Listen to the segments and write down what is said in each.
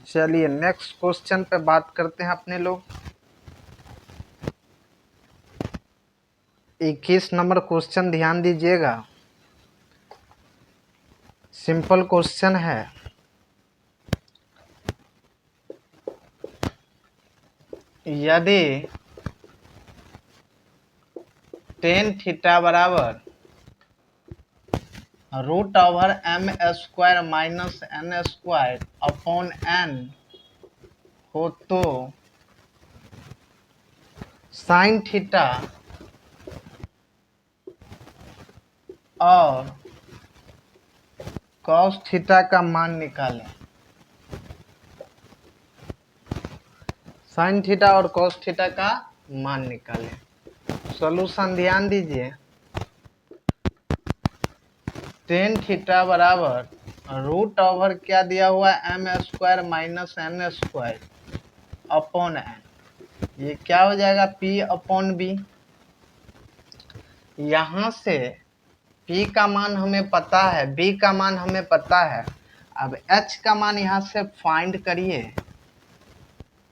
चलिए next question पे बात करते हैं अपने लोग। 21 नंबर क्वेश्चन ध्यान दीजिएगा, सिंपल क्वेश्चन है। यदि टेन थीटा बराबर √m² minus n² upon n हो तो साइन थीटा और कॉस थीटा का मान निकालें। साइन थीटा और कॉस थीटा का मान निकालें। सॉल्यूशन ध्यान दीजिए। टेन थीटा बराबर रूट ओवर क्या दिया हुआ है m² minus n² upon n। ये क्या हो जाएगा p अपॉन b। यहाँ से p का मान हमें पता है, b का मान हमें पता है। अब h का मान यहाँ से फाइंड करिए।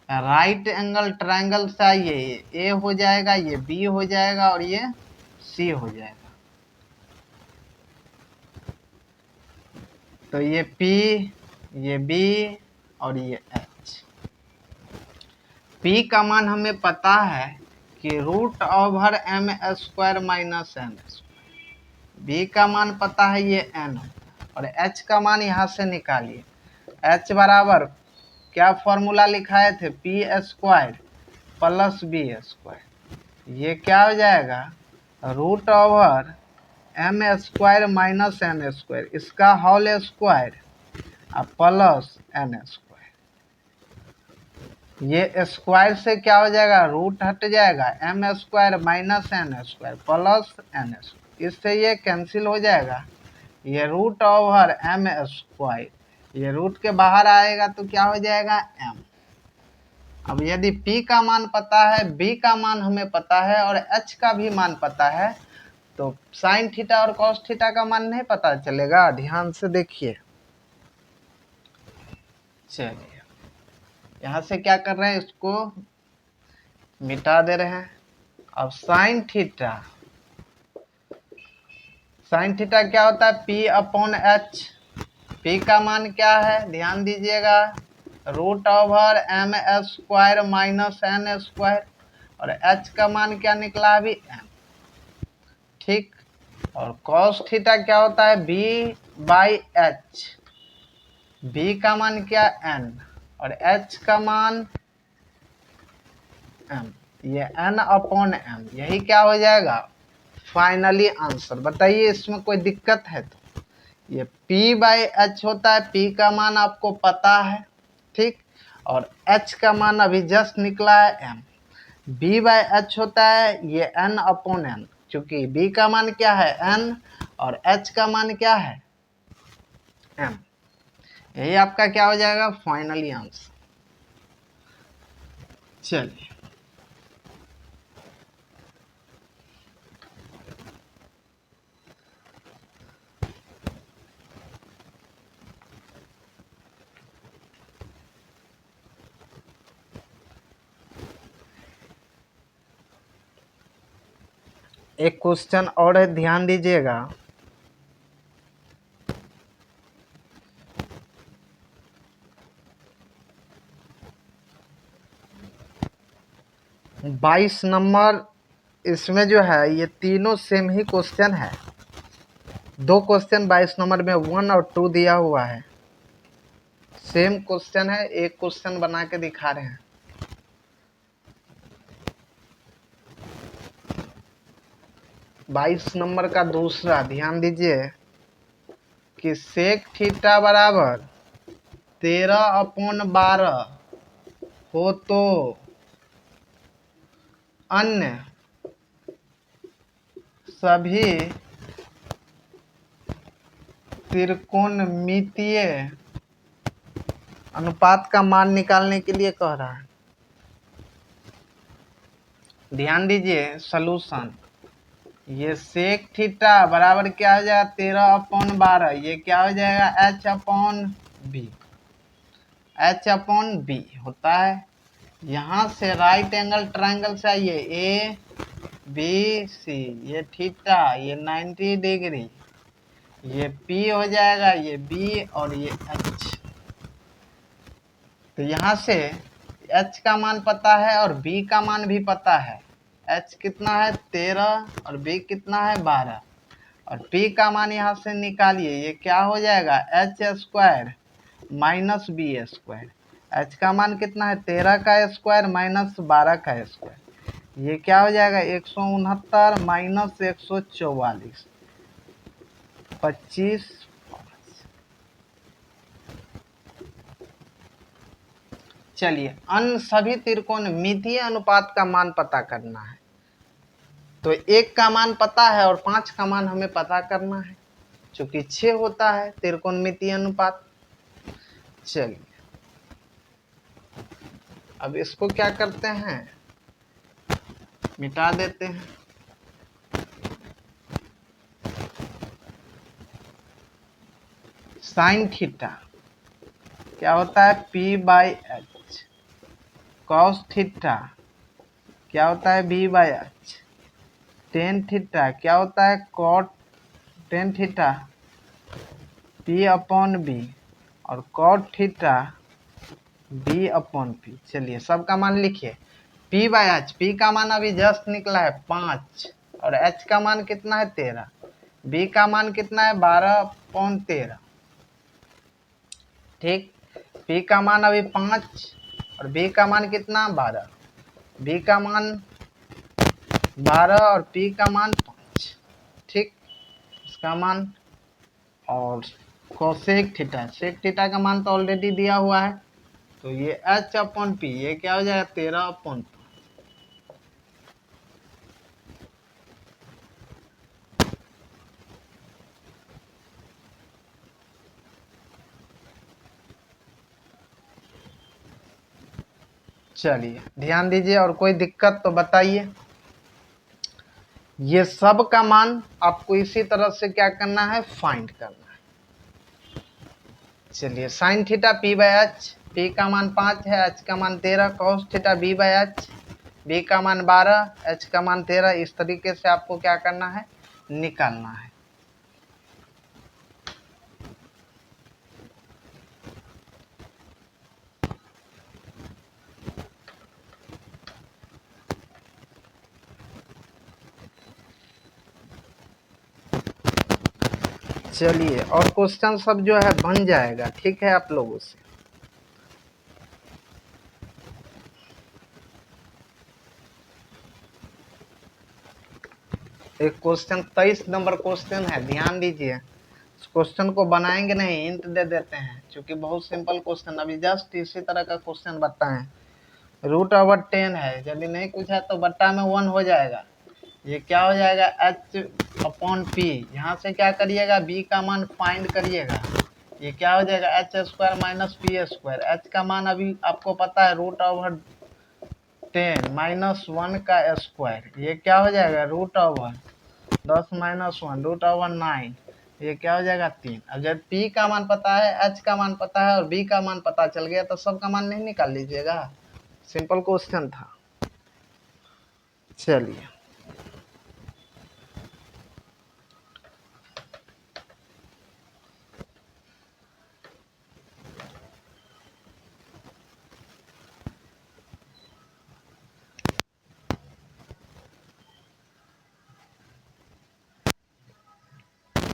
राइट एंगल ट्रायंगल से ये a हो जाएगा, ये b हो जाएगा और ये c हो जाएगा। तो ये P, ये B और ये H। P का मान हमें पता है कि √m² माइनस n²। B का मान पता है ये n और H का मान यहाँ से निकालिए। H बराबर क्या फॉर्मूला लिखाए थे p² प्लस b²। ये क्या हो जाएगा √m² माइनस n² इसका होल स्क्वायर प्लस n²। ये स्क्वायर से क्या हो जाएगा रूट हट जाएगा m² minus n² plus n²। इससे ये कैंसिल हो जाएगा। ये √m², ये रूट के बाहर आएगा तो क्या हो जाएगा m। अब यदि p का मान पता है, b का मान हमें पता है और h का भी मान पता है, तो साइन थीटा और कॉस थीटा का मान नहीं पता चलेगा। ध्यान से देखिए। चलिए यहाँ से क्या कर रहे हैं, इसको मिटा दे रहे हैं। अब साइन थीटा क्या होता है p अपॉन h। p का मान क्या है ध्यान दीजिएगा √m² माइनस n² और h का मान क्या निकला अभी m। ठीक। और cos थीटा क्या होता है b/h। b का मान क्या n और h का मान m। ये n अपॉन m, यही क्या हो जाएगा फाइनली आंसर। बताइए इसमें कोई दिक्कत है तो। ये p/h होता है, p का मान आपको पता है, ठीक। और h का मान अभी जस्ट निकला है m। b/h होता है ये n अपॉन n, क्योंकि b का मान क्या है n और h का मान क्या है m। यही आपका क्या हो जाएगा फाइनली आंसर। चलिए एक क्वेश्चन और है, ध्यान दीजिएगा। बाईस नंबर, इसमें जो है ये तीनों सेम ही क्वेश्चन है। दो क्वेश्चन 22 नंबर में 1 और 2 दिया हुआ है। सेम क्वेश्चन है, एक क्वेश्चन बना के दिखा रहे हैं। बाईस नंबर का दूसरा ध्यान दीजिए कि सेक थीटा बराबर 13/12 हो तो अन्य सभी त्रिकोणमितीय अनुपात का मान निकालने के लिए कह रहा है। ध्यान दीजिए सॉल्यूशन। ये सेक थीटा बराबर क्या हो जाएगा 13/12, ये क्या हो जाएगा h/b। एच अपॉन बी होता है। यहाँ से राइट एंगल ट्रायंगल चाहिए ए बी सी, ये थीटा, ये 90 डिग्री, ये पी हो जाएगा, ये बी और ये एच। तो यहाँ से एच का मान पता है और बी का मान भी पता है। एच कितना है 13 और बी कितना है 12, और पी का मान यहाँ से निकालिए, ये क्या हो जाएगा H square minus B square. H का मान कितना है 13 का स्क्वायर माइनस 12 का स्क्वायर, ये क्या हो जाएगा 169 माइनस 144, 25। चलिए अन्य सभी त्रिकोणमितीय अनुपात का मान पता करना है। तो 1 का मान पता है और 5 का मान हमें पता करना है, चूंकि 6 होता है त्रिकोणमितीय अनुपात। चलिए अब इसको क्या करते हैं, मिटा देते हैं। साइन थीटा क्या होता है P by H, cos theta क्या होता है B by H, tan theta क्या होता है cot tan theta P upon B, और cot theta B upon P. चलिए सबका मान लिखिए। पी बाई एच, पी का मान अभी जस्ट निकला है 5, और एच का मान कितना है 13, बी का मान कितना है 12/13। ठीक, पी का मान अभी 5 और बी का मान कितना 12, बी का मान 12 और पी का मान 5। ठीक, इसका मान, और कोसेक थीटा, सेक थीटा का मान तो ऑलरेडी दिया हुआ है, तो ये एच अपॉन पी, ये क्या हो जाएगा 13/5। चलिए ध्यान दीजिए, और कोई दिक्कत तो बताइए। ये सब का मान आपको इसी तरह से क्या करना है, फाइंड करना है। चलिए sine theta P by H, P का मान 5 है, एच का मान 13, cos theta B by H, B का मान 12, एच का मान 13, इस तरीके से आपको क्या करना है, निकालना है। चलिए और क्वेश्चन सब जो है बन जाएगा, ठीक है आप लोगों से। एक क्वेश्चन 23 नंबर क्वेश्चन है, ध्यान दीजिए। इस क्वेश्चन को बनाएंगे नहीं, हिंट दे देते हैं, क्योंकि बहुत सिंपल क्वेश्चन, अभी जस्ट इसी तरह का क्वेश्चन बताएं। √10 है, यदि नहीं कुछ है तो बट्टा में 1 हो जाएगा। ये क्या हो जाएगा एच अपॉन पी, यहाँ से क्या करिएगा बी का मान फाइंड करिएगा, ये क्या हो जाएगा H square minus P square. H का मान अभी आपको पता है √10 माइनस 1 का स्क्वायर, ये क्या हो जाएगा √10 माइनस 1 √9, ये क्या हो जाएगा 3। अब जब पी का मान पता है, एच का मान पता है और बी का मान पता चल गया, तो सबका मान नहीं निकाल लीजिएगा, सिंपल क्वेश्चन था। चलिए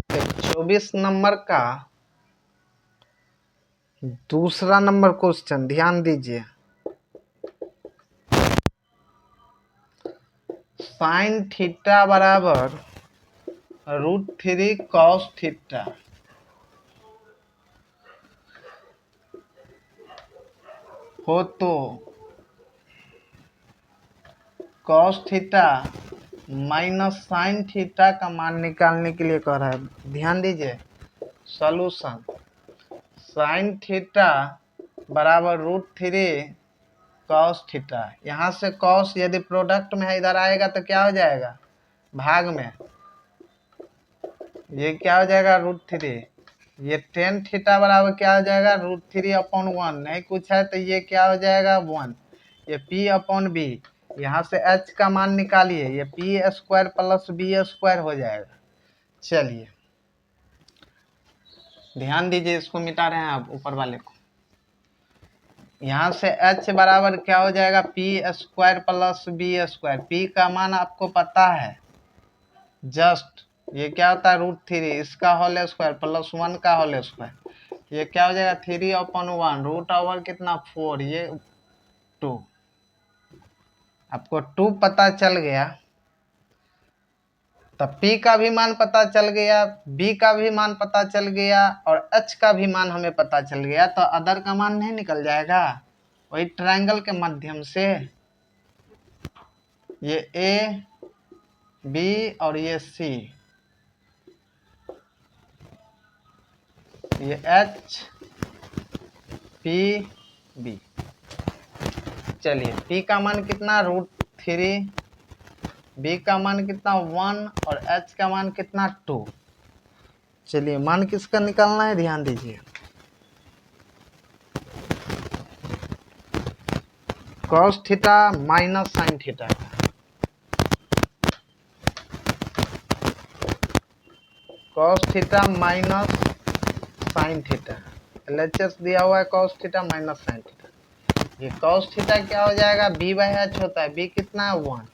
तो 24 नंबर का दूसरा नंबर क्वेश्चन ध्यान दीजिए। साइन थीटा बराबर √3 कॉस थीटा हो तो cos theta minus sine theta का मान निकालने के लिए कह रहा है। ध्यान दीजिए सॉल्यूशन, साइन थीटा बराबर √3 कॉस थीटा, यहाँ से कॉस यदि प्रोडक्ट में है इधर आएगा तो क्या हो जाएगा भाग में, ये क्या हो जाएगा √3 ये टेन थीटा बराबर क्या हो जाएगा, √3/1। नहीं कुछ है तो ये क्या हो जाएगा 1। ये P/B, यहाँ से h का मान निकालिए, ये p² + b² हो जाएगा। चलिए ध्यान दीजिए, इसको मिटा रहे हैं आप ऊपर वाले को। यहाँ से h बराबर क्या हो जाएगा, p² + b²। p का मान आपको पता है, जस्ट ये क्या होता है √3, इसका होल स्क्वायर + 1 का होल स्क्वायर। ये क्या हो जाएगा 3/1, √ कितना 4, ये 2। आपको 2 पता चल गया, तब p का भी मान पता चल गया, b का भी मान पता चल गया और h का भी मान हमें पता चल गया, तो अदर का मान नहीं निकल जाएगा वही ट्रायंगल के माध्यम से। ये a b और ये c, ये h p b। चलिए p का मान कितना √3, b का मान कितना 1 और h का मान कितना 2। चलिए मान किसका निकालना है, ध्यान दीजिए। cos theta minus sine theta का, cos theta minus sine theta, LHS दिया हुआ है cos theta minus sine theta. ये cos थीटा क्या हो जाएगा, b/h होता है, b कितना है 1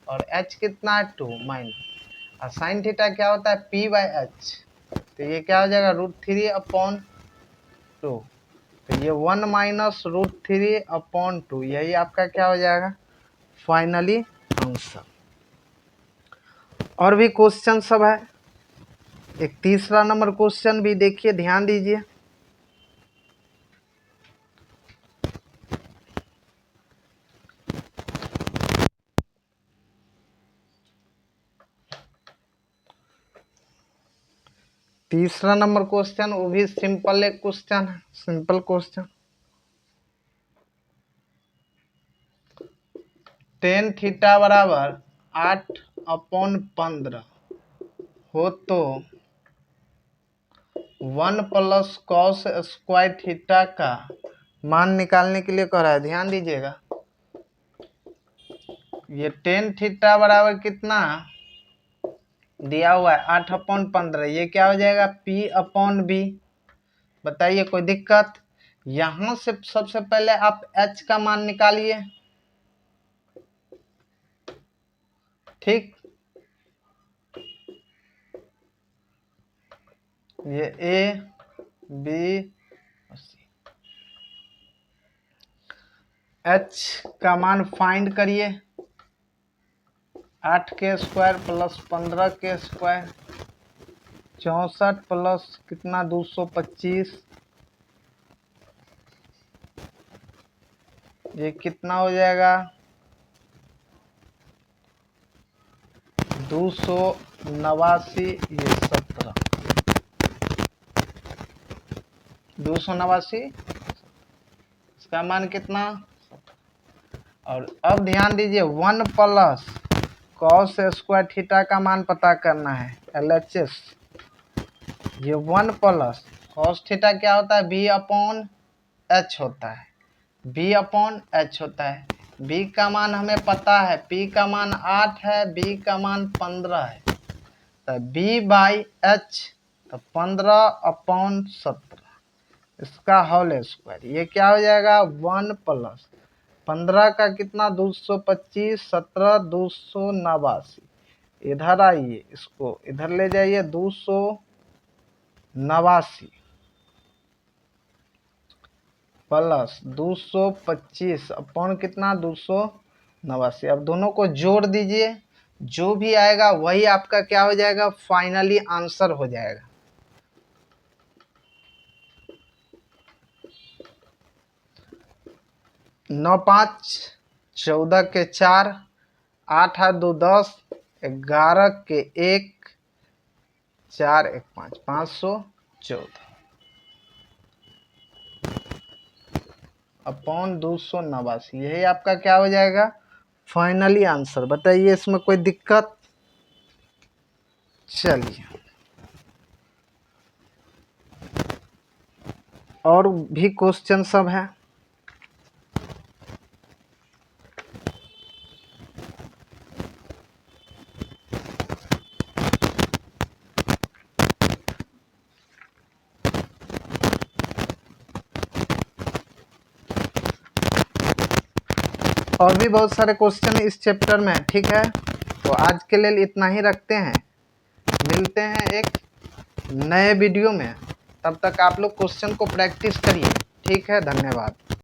और h कितना है 2 माइनस, और साइन थीटा क्या होता है p/h, तो ये क्या हो जाएगा √3/2। तो ये 1 माइनस √3/2, यही आपका क्या हो जाएगा फाइनली आंसर। और भी क्वेश्चन सब है, एक तीसरा नंबर क्वेश्चन भी देखिए, ध्यान दीजिए। तीसरा नंबर क्वेश्चन, वो भी सिंपल एक क्वेश्चन है, सिंपल क्वेश्चन। टेन थीटा बराबर 8/15 हो तो 1 + cos² थीटा का मान निकालने के लिए कह रहा है, ध्यान दीजिएगा। ये टेन थीटा बराबर कितना दिया हुआ है 8/15, ये क्या हो जाएगा p/b। बताइए कोई दिक्कत। यहां से सबसे पहले आप h का मान निकालिए, ठीक। ये a b c, h का मान फाइंड करिए, 8² + 15² 64 प्लस कितना 225, ये कितना हो जाएगा 289, ये 17, 289, इसका मान कितना। और अब ध्यान दीजिए 1 + cos² थीटा का मान पता करना है, LHS। ये 1 + cos थीटा क्या होता है b/h होता है, b/h होता है। b का मान हमें पता है, p का मान 8 है, b का मान 15 है, तो b/h तो 15/17, इसका होल स्क्वायर। ये क्या हो जाएगा 1 + 15 का कितना 225, 17 289। इधर आइए, इसको इधर ले जाइए, 289 प्लस 225 अपॉन कितना 289। अब दोनों को जोड़ दीजिए, जो भी आएगा वही आपका क्या हो जाएगा फाइनली आंसर हो जाएगा। नौ 5 14 के 4, 8 8 2 10, 11 के 1, 4 1 5, 514 अपॉन 289, यही आपका क्या हो जाएगा फाइनली आंसर। बताइए इसमें कोई दिक्कत। चलिए और भी क्वेश्चन सब है। और भी बहुत सारे क्वेश्चन इस चैप्टर में, ठीक है। तो आज के लिए इतना ही रखते हैं, मिलते हैं एक नए वीडियो में। तब तक आप लोग क्वेश्चन को प्रैक्टिस करिए, ठीक है। धन्यवाद।